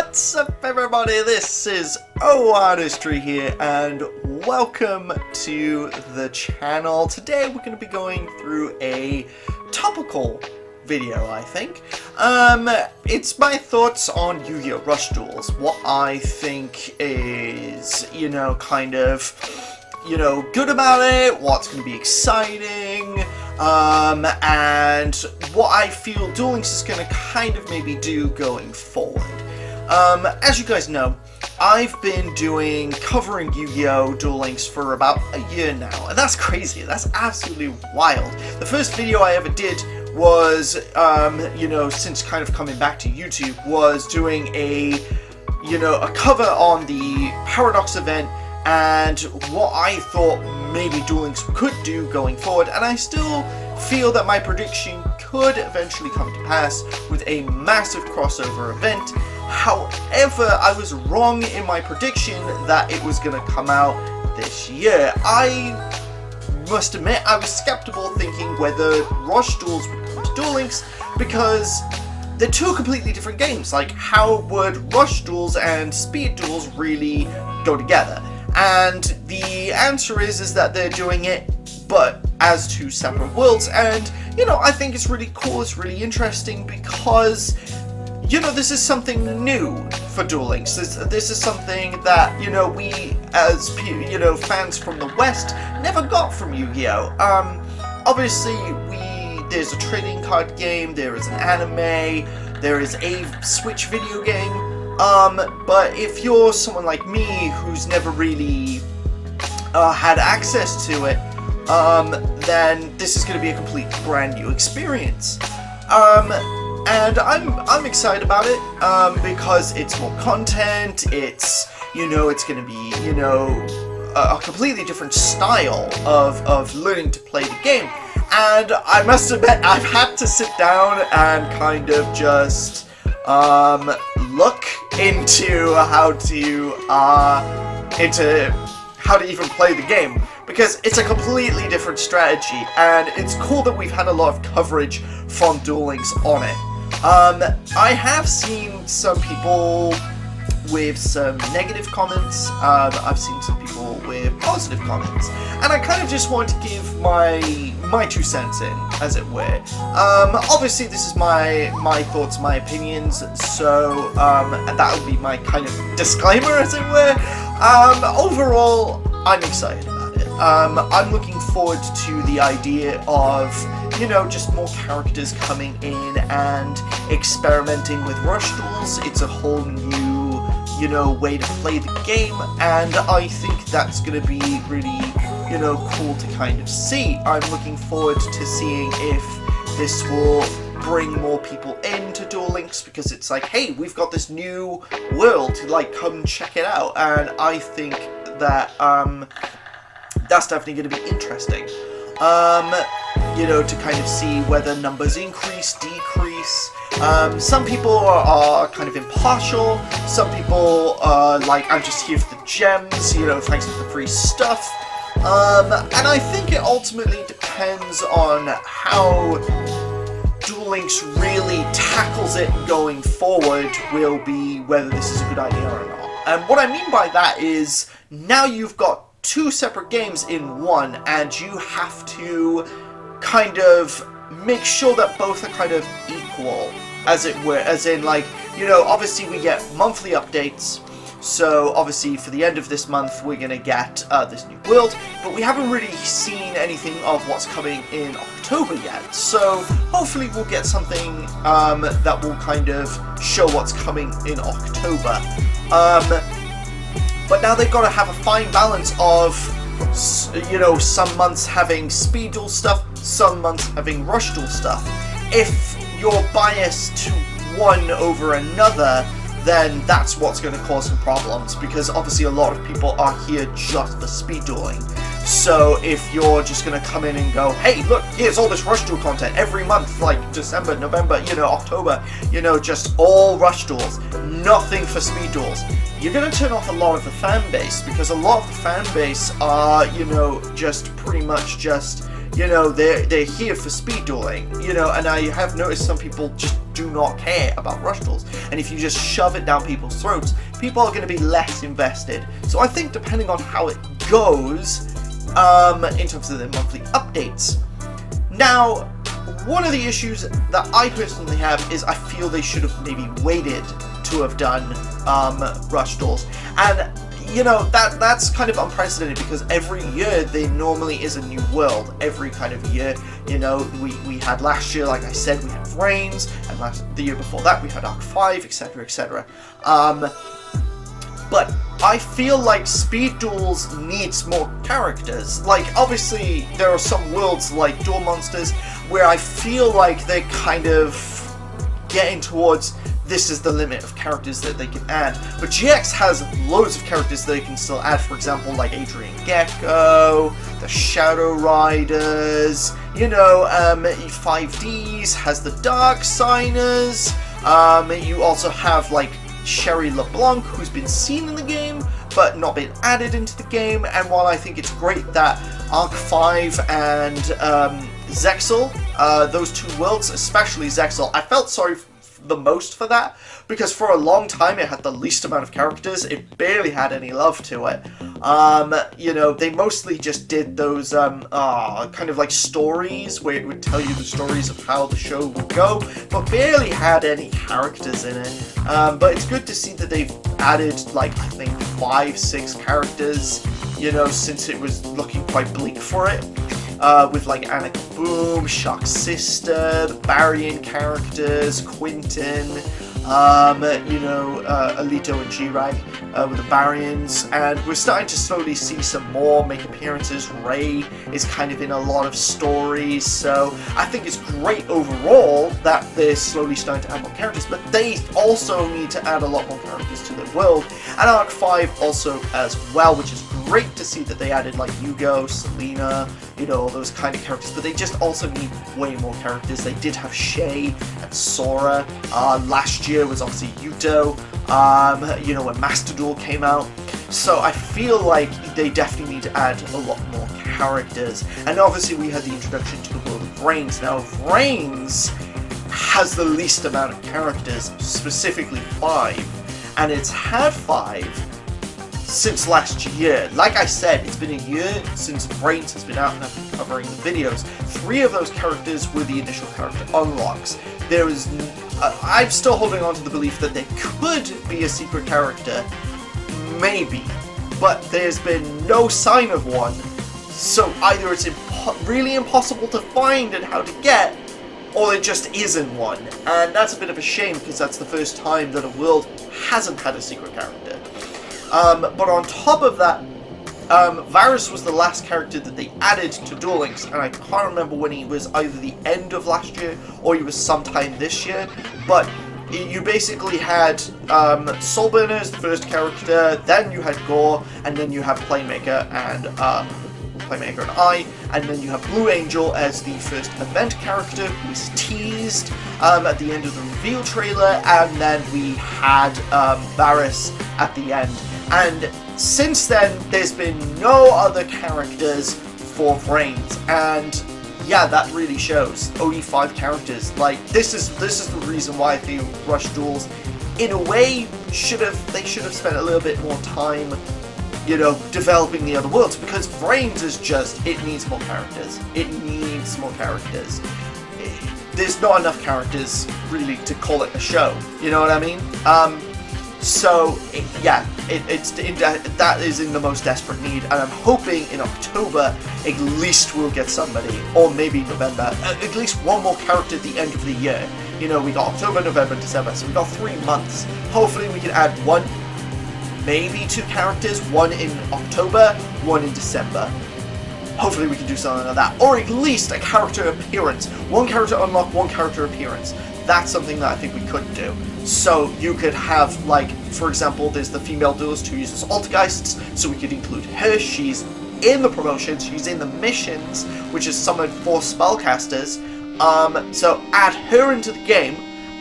What's up, everybody? This is O-Artistry here, and welcome to the channel. Today we're going to be going through a topical video, I think. It's my thoughts on Yu-Gi-Oh! Rush Duels. What I think is, kind of, good about it, what's going to be exciting, and what I feel Duel Links is going to kind of maybe do going forward. As you guys know, I've been covering Yu-Gi-Oh! Duel Links for about a year now, and that's crazy. That's absolutely wild. The first video I ever did was, since kind of coming back to YouTube, was doing a cover on the Paradox event and what I thought maybe Duel Links could do going forward, and I still feel that my prediction could eventually come to pass with a massive crossover event. However, I was wrong in my prediction that it was going to come out this year. I must admit, I was skeptical, thinking whether Rush Duels would come to Duel Links, because they're two completely different games. Like, how would Rush Duels and Speed Duels really go together? And the answer is that they're doing it, but as two separate worlds. And, I think it's really cool, it's really interesting, because this is something new for Duel Links. This is something that, we as, fans from the West never got from Yu-Gi-Oh! Obviously, there's a trading card game, there is an anime, there is a Switch video game, but if you're someone like me who's never really had access to it, then this is going to be a complete brand new experience. And I'm excited about it, because it's more content, it's going to be, a completely different style of learning to play the game. And I must admit, I've had to sit down and kind of just, look into how to even play the game, because it's a completely different strategy, and it's cool that we've had a lot of coverage from Duel Links on it. I have seen some people with some negative comments, I've seen some people with positive comments, and I kind of just want to give my 2 cents in, as it were. Obviously this is my thoughts, my opinions, so that would be my kind of disclaimer, as it were. Overall, I'm excited about it. I'm looking forward to the idea of just more characters coming in and experimenting with Rush Duels. It's a whole new, way to play the game, and I think that's going to be really, cool to kind of see. I'm looking forward to seeing if this will bring more people into Duel Links, because it's like, hey, we've got this new world, come check it out, and I think that, that's definitely going to be interesting. To kind of see whether numbers increase, decrease. Some people are kind of impartial. Some people are like, I'm just here for the gems, thanks for the free stuff. And I think it ultimately depends on how Duel Links really tackles it going forward, will be whether this is a good idea or not. And what I mean by that is, now you've got 2 separate games in one, and you have to kind of make sure that both are kind of equal, as it were, as in, obviously we get monthly updates, so obviously for the end of this month we're gonna get this new world, but we haven't really seen anything of what's coming in October yet, so hopefully we'll get something that will kind of show what's coming in October. But now they've got to have a fine balance of, some months having Speed Duel stuff, some months having Rush Duel stuff. If you're biased to one over another, then that's what's going to cause some problems, because obviously a lot of people are here just for speed dueling. So if you're just going to come in and go, hey, look, here's all this Rush Duel content every month, like December, November, October, just all Rush Duels, nothing for speed duels, you're going to turn off a lot of the fan base, because a lot of the fan base are, just pretty much just, You know, they're here for speed dueling, you know, and I have noticed some people just do not care about rush duels, and if you just shove it down people's throats, people are going to be less invested. So I think depending on how it goes, in terms of the monthly updates. Now, one of the issues that I personally have is I feel they should have maybe waited to have done rush duels, and you know, that's kind of unprecedented because every year there normally is a new world. Every kind of year, you know, we had last year, like I said, we had Reigns, and the year before that we had Arc 5, etc, etc. But I feel like speed duels needs more characters. Like, obviously, there are some worlds like Duel Monsters where I feel like they're kind of getting towards this is the limit of characters that they can add. But GX has loads of characters they can still add, for example, like Adrian Gecko, the Shadow Riders, you know, 5Ds has the Dark Signers, you also have, like, Sherry LeBlanc, who's been seen in the game, but not been added into the game, and while I think it's great that Arc 5 and Zexal, those two worlds, especially Zexal, I felt sorry the most for that, because for a long time it had the least amount of characters. It barely had any love to it. You know, they mostly just did those kind of like stories where it would tell you the stories of how the show would go, but barely had any characters in it. But it's good to see that they've added, like, I think 5-6 characters, you know, since it was looking quite bleak for it. With like Annika Boom, Shark's sister, the Barian characters, Quinton, you know, Alito and G-Rag with the Barians, and we're starting to slowly see some more make appearances. Ray is kind of in a lot of stories, so I think it's great overall that they're slowly starting to add more characters, but they also need to add a lot more characters to the world, and Arc 5 also as well, which is great to see that they added like Yugo, Selena, you know, all those kind of characters, but they just also need way more characters. They did have Shay and Sora. Last year was obviously Yuto, you know, when Master Duel came out. So I feel like they definitely need to add a lot more characters. And obviously we had the introduction to the world of Reigns. Now, Reigns has the least amount of characters, specifically 5, and it's had 5 since last year. Like I said, it's been a year since Reigns has been out and I've been covering the videos. 3 of those characters were the initial character unlocks. There is, I'm still holding on to the belief that there could be a secret character, maybe, but there's been no sign of one. So either it's really impossible to find and how to get, or there just isn't one. And that's a bit of a shame because that's the first time that a world hasn't had a secret character. But on top of that, Varus was the last character that they added to Duel Links, and I can't remember when he was, either the end of last year or he was sometime this year, but you basically had Soulburner as the first character, then you had Gore, and then you have Playmaker and I, and then you have Blue Angel as the first event character who was teased at the end of the reveal trailer, and then we had Varus at the end. And since then, there's been no other characters for Reigns, and yeah, that really shows. Only 5 characters. Like, this is the reason why I think Rush Duels, in a way, they should have spent a little bit more time, you know, developing the other worlds, because Reigns is just, it needs more characters. It needs more characters. There's not enough characters, really, to call it a show. You know what I mean? That is in the most desperate need, and I'm hoping in October at least we'll get somebody, or maybe November, at least one more character at the end of the year. You know, we got October, November, December, so we got 3 months. Hopefully we can add 1, maybe 2 characters, 1 in October, 1 in December. Hopefully we can do something like that, or at least a character appearance. 1 character unlock, 1 character appearance. That's something that I think we could do. So you could have, like, for example, there's the female duelist who uses Altergeists, so we could include her. She's in the promotions, she's in the missions, which is summoned for spellcasters. So add her into the game,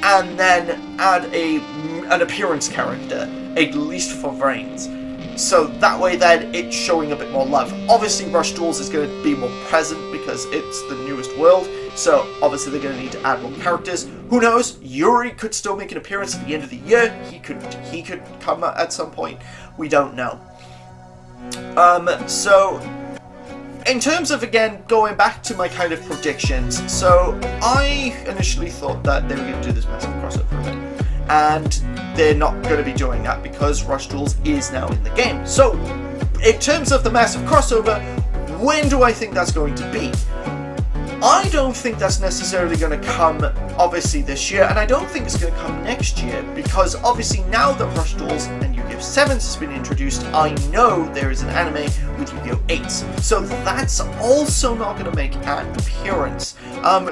and then add an appearance character, at least for Reigns. So that way then it's showing a bit more love. Obviously Rush Duels is going to be more present because it's the newest world, so obviously they're going to need to add more characters. Who knows, Yuri could still make an appearance at the end of the year. He could come at some point. We don't know. So in terms of, again, going back to my kind of predictions, so I initially thought that they were going to do this massive crossover event, and they're not going to be doing that because Rush Duels is now in the game. So in terms of the massive crossover, when do I think that's going to be? I don't think that's necessarily going to come, obviously, this year, and I don't think it's going to come next year, because obviously now that Rush Duels and Yu-Gi-Oh! 7s has been introduced, I know there is an anime with Yu-Gi-Oh! 8s, so that's also not going to make an appearance.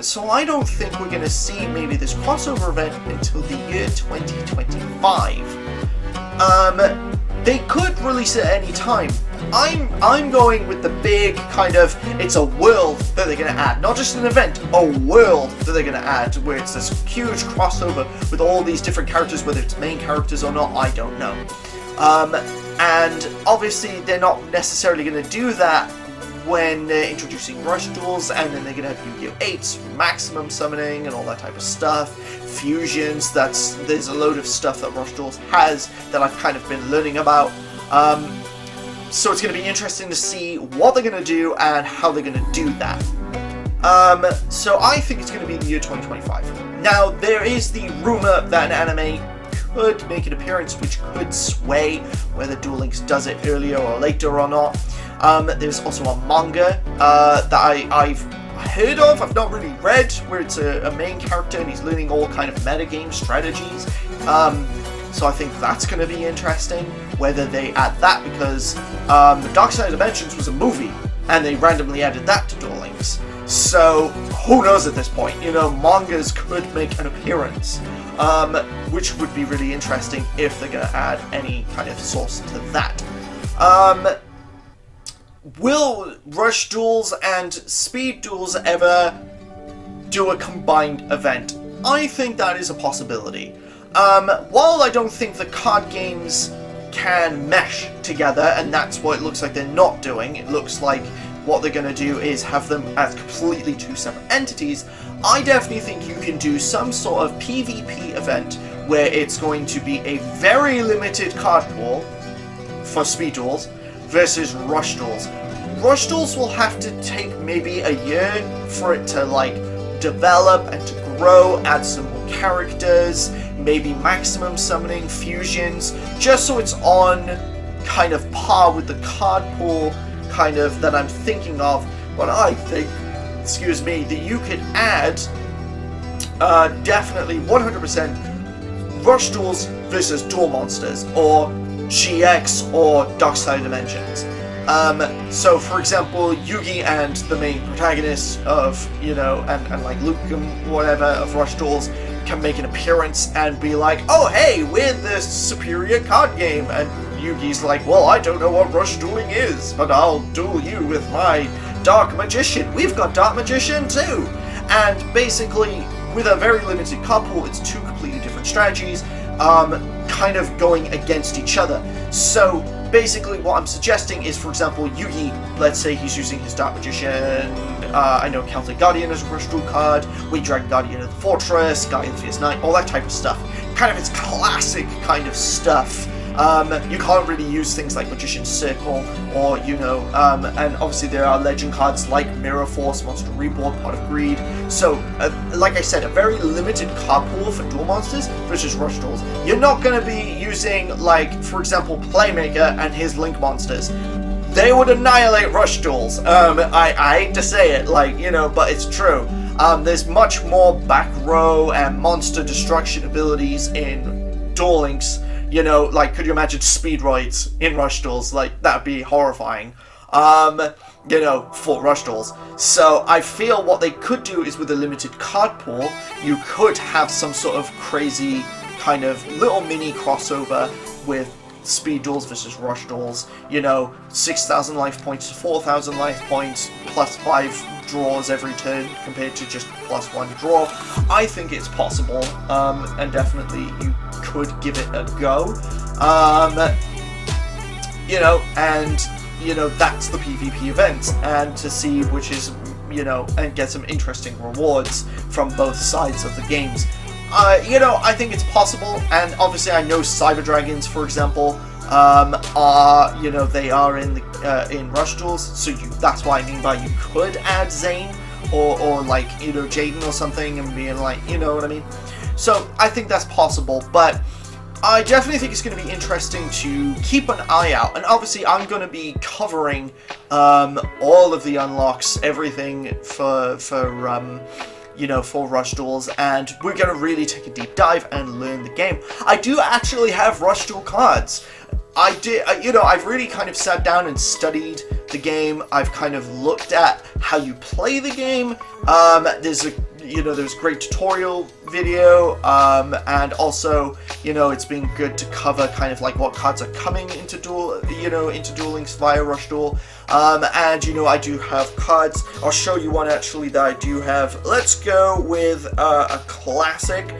So I don't think we're going to see maybe this crossover event until the year 2025. They could release it at any time. I'm going with the big kind of, it's a world that they're going to add, not just an event, a world that they're going to add, where it's this huge crossover with all these different characters, whether it's main characters or not, I don't know. And obviously they're not necessarily going to do that when they're introducing Rush Duels, and then they're going to have Yu-Gi-Oh! 8s, maximum summoning and all that type of stuff, fusions. There's a load of stuff that Rush Duels has that I've kind of been learning about. So it's going to be interesting to see what they're going to do and how they're going to do that. So I think it's going to be the year 2025. Now, there is the rumor that an anime could make an appearance, which could sway whether Duel Links does it earlier or later or not. There's also a manga that I've heard of, I've not really read, where it's a main character and he's learning all kind of metagame strategies. So I think that's going to be interesting, whether they add that, because the Dark Side of Dimensions was a movie, and they randomly added that to Duel Links. So who knows at this point, you know, mangas could make an appearance, which would be really interesting if they're going to add any kind of source to that. Will Rush Duels and Speed Duels ever do a combined event? I think that is a possibility. While I don't think the card games can mesh together, and that's what it looks like they're not doing, it looks like what they're going to do is have them as completely two separate entities, I definitely think you can do some sort of PvP event where it's going to be a very limited card pool for Speed Duels versus Rush Duels. Rush Duels will have to take maybe a year for it to, like, develop and to grow, add some more characters, maybe maximum summoning, fusions, just so it's on kind of par with the card pool kind of that I'm thinking of. But I think, excuse me, that you could add definitely 100% Rush Duels versus Duel Monsters, or GX, or Dark Side of Dimensions. So for example, Yugi and the main protagonists of, you know, and like Luke and whatever of Rush Duels can make an appearance and be like, oh hey, we're the superior card game, and Yugi's like, well, I don't know what Rush Dueling is, but I'll duel you with my Dark Magician. We've got Dark Magician too! And basically, with a very limited card pool, it's two completely different strategies, kind of going against each other. So basically what I'm suggesting is, for example, Yugi, let's say he's using his Dark Magician, I know Celtic Guardian is a Rush Duel card, Weight Dragon Guardian of the Fortress, Guy of the Fierce Knight, all that type of stuff. Kind of its classic kind of stuff. You can't really use things like Magician's Circle, or, you know, and obviously there are legend cards like Mirror Force, Monster Reborn, Pot of Greed. So, like I said, a very limited card pool for Duel Monsters versus Rush Duels. You're not going to be using, like, for example, Playmaker and his Link Monsters. They would annihilate Rush Duels. I hate to say it, like, you know, but it's true. There's much more back row and monster destruction abilities in Duel Links. You know, like, could you imagine Speedroids in Rush Duels? Like, that'd be horrifying, you know, for Rush Duels. So I feel what they could do is, with a limited card pool, you could have some sort of crazy kind of little mini crossover with Speed Duels versus Rush Duels. You know, 6,000 life points to 4,000 life points, plus 5 draws every turn compared to just plus 1 draw. I think it's possible, and definitely you could give it a go. you know, and, you know, that's the PvP event, and to see which is, you know, and get some interesting rewards from both sides of the games. You know, I think it's possible, and obviously I know Cyber Dragons, for example, are, you know, they are in the in Rush Duels, so that's what I mean by you could add Zane or like, you know, Jaden or something, and being like, you know what I mean. So I think that's possible, but I definitely think it's going to be interesting to keep an eye out, and obviously I'm going to be covering all of the unlocks, everything for you know, for Rush Duels, and we're going to really take a deep dive and learn the game. I do actually have Rush Duel cards. You know, I've really kind of sat down and studied the game. I've kind of looked at how you play the game. There's a great tutorial video, and also, you know, it's been good to cover kind of like what cards are coming into Duel Links via Rush Duel. And, you know, I do have cards. I'll show you one actually that I do have. Let's go with a classic.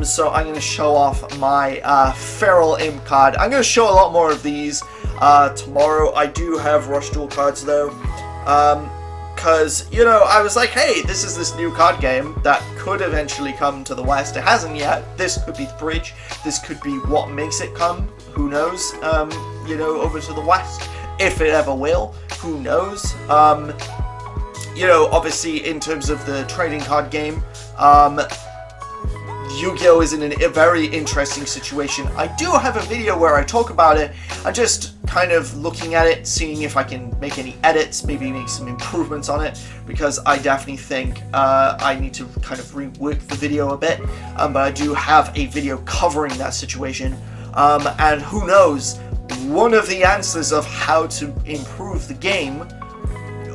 So I'm going to show off my Feral Imp card. I'm going to show a lot more of these tomorrow. I do have Rush Duel cards though, because, you know, I was like, hey, this is this new card game that could eventually come to the West. It hasn't yet. This could be the bridge. This could be what makes it come. Who knows? You know, over to the West. If it ever will. Who knows? You know, obviously in terms of the trading card game, Yu-Gi-Oh! Is in a very interesting situation. I do have a video where I talk about it. I'm just kind of looking at it, seeing if I can make any edits, maybe make some improvements on it, because I definitely think I need to kind of rework the video a bit, but I do have a video covering that situation, and who knows, one of the answers of how to improve the game,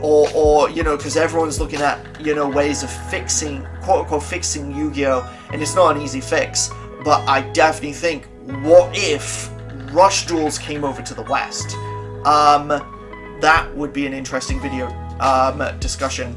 or you know, because everyone's looking at, you know, ways of fixing, quote-unquote, fixing Yu-Gi-Oh! And it's not an easy fix, but I definitely think, what if Rush Duels came over to the West? That would be an interesting video discussion.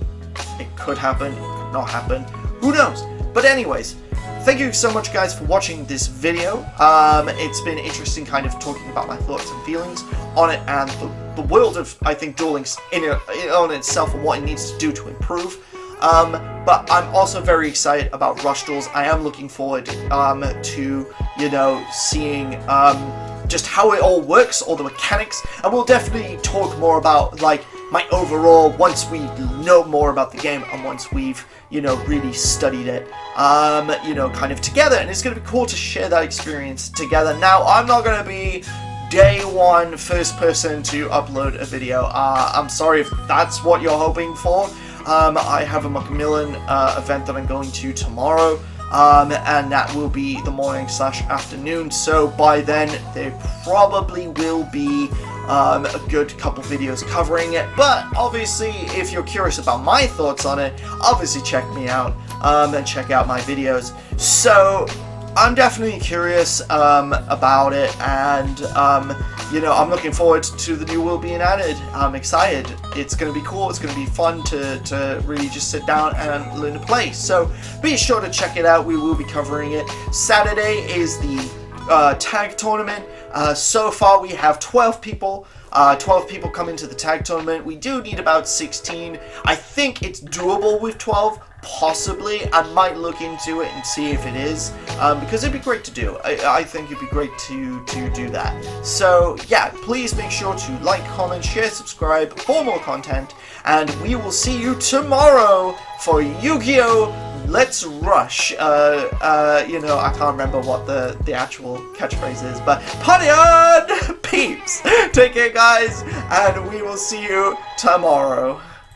It could happen, it could not happen, who knows? But anyways, thank you so much, guys, for watching this video. It's been interesting kind of talking about my thoughts and feelings on it, and the world of, I think, Duel Links on itself and what it needs to do to improve. But I'm also very excited about Rush Duels. I am looking forward to, you know, seeing just how it all works, all the mechanics, and we'll definitely talk more about, like, my overall, once we know more about the game and once we've, you know, really studied it, you know, kind of together, and it's going to be cool to share that experience together. Now, I'm not going to be day one first person to upload a video. I'm sorry if that's what you're hoping for. I have a Macmillan event that I'm going to tomorrow, and that will be the morning/afternoon, so by then there probably will be a good couple videos covering it. But obviously, if you're curious about my thoughts on it, obviously check me out and check out my videos. So I'm definitely curious about it, and you know, I'm looking forward to the new world being added. I'm excited. It's going to be cool. It's going to be fun to really just sit down and learn to play. So be sure to check it out. We will be covering it. Saturday is the tag tournament. So far we have 12 people. 12 people come into the tag tournament. We do need about 16. I think it's doable with 12. Possibly. I might look into it and see if it is, because it'd be great to do. I think it'd be great to do that. So yeah, please make sure to like, comment, share, subscribe for more content, and we will see you tomorrow for Yu-Gi-Oh! Let's Rush. You know, I can't remember what the actual catchphrase is, but party on, peeps! Take care, guys, and we will see you tomorrow.